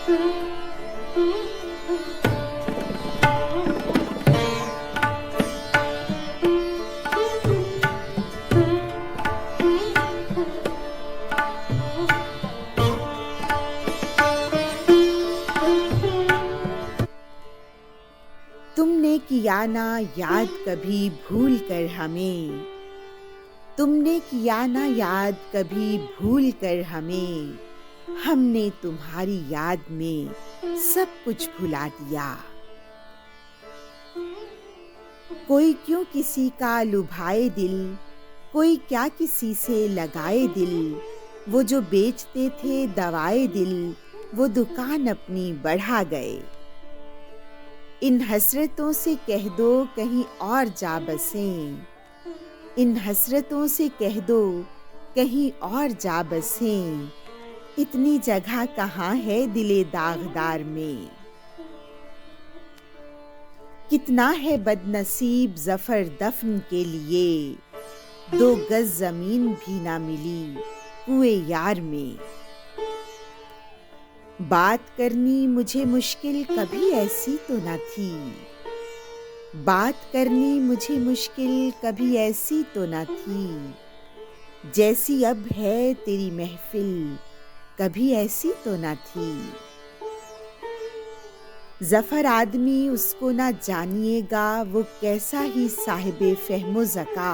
तुमने किया ना याद कभी भूल कर हमें, तुमने किया ना याद कभी भूल कर हमें, हमने तुम्हारी याद में सब कुछ भुला दिया। कोई क्यों किसी का लुभाए दिल, कोई क्या किसी से लगाए दिल, वो जो बेचते थे दवाए दिल, वो दुकान अपनी बढ़ा गए। इन हसरतों से कह दो कहीं और जा बसें, इन हसरतों से कह दो कहीं और जा बसें, इतनी जगह कहाँ है दिले दागदार में। कितना है बदनसीब ज़फ़र दफ़न के लिए, 2 गज़ ज़मीन भी ना मिली कुए यार में। बात करनी मुझे मुश्किल कभी ऐसी तो न थी, बात करनी मुझे मुश्किल कभी ऐसी तो न थी, जैसी अब है तेरी महफ़िल कभी ऐसी तो न थी। ज़फ़र आदमी उसको ना जानिएगा, वो कैसा ही साहिबे फ़हमो ज़का।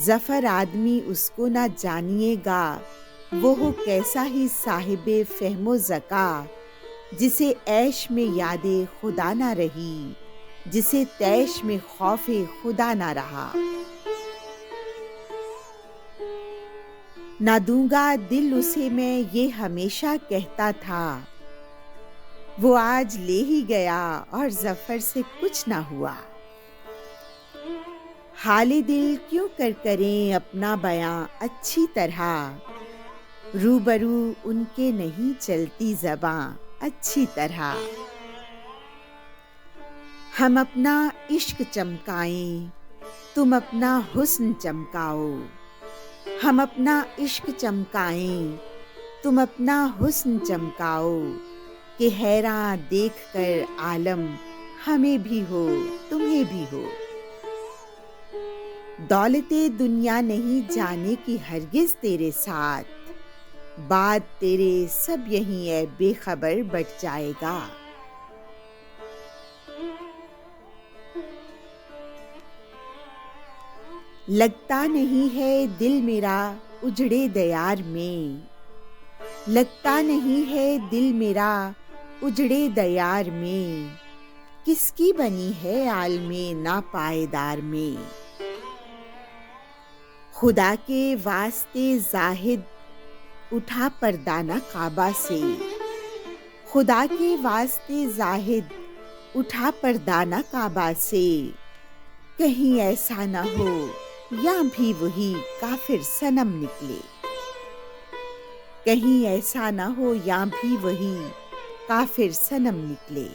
ज़फ़र आदमी उसको ना जानिएगा, वो हो कैसा ही साहिबे फ़हमो ज़का, जिसे ऐश में यादे खुदा ना रही, जिसे तैश में खौफे खुदा ना रहा। ना दूंगा दिल उसे मैं ये हमेशा कहता था, वो आज ले ही गया और ज़फ़र से कुछ ना हुआ। हाले दिल क्यों कर करें अपना बयां अच्छी तरह, रूबरू उनके नहीं चलती ज़बां अच्छी तरह। हम अपना इश्क चमकाएं, तुम अपना हुस्न चमकाओ, हम अपना इश्क चमकाएं, तुम अपना हुस्न चमकाओ, कि हैरान देखकर आलम हमें भी हो तुम्हें भी हो। दौलते दुनिया नहीं जाने की हरगिज़ तेरे साथ, बाद तेरे सब यहीं ऐ बेखबर बट जाएगा। लगता नहीं है दिल मेरा उजड़े दयार में, लगता नहीं है दिल मेरा उजड़े दयार में, किसकी बनी है आलमे नापायदार में। खुदा के वास्ते जाहिद उठा पर्दाना काबा से, खुदा के वास्ते जाहिद उठा पर्दाना काबा से, कहीं ऐसा न हो या भी वही काफिर सनम निकले, कहीं ऐसा न हो या भी वही काफिर सनम निकले।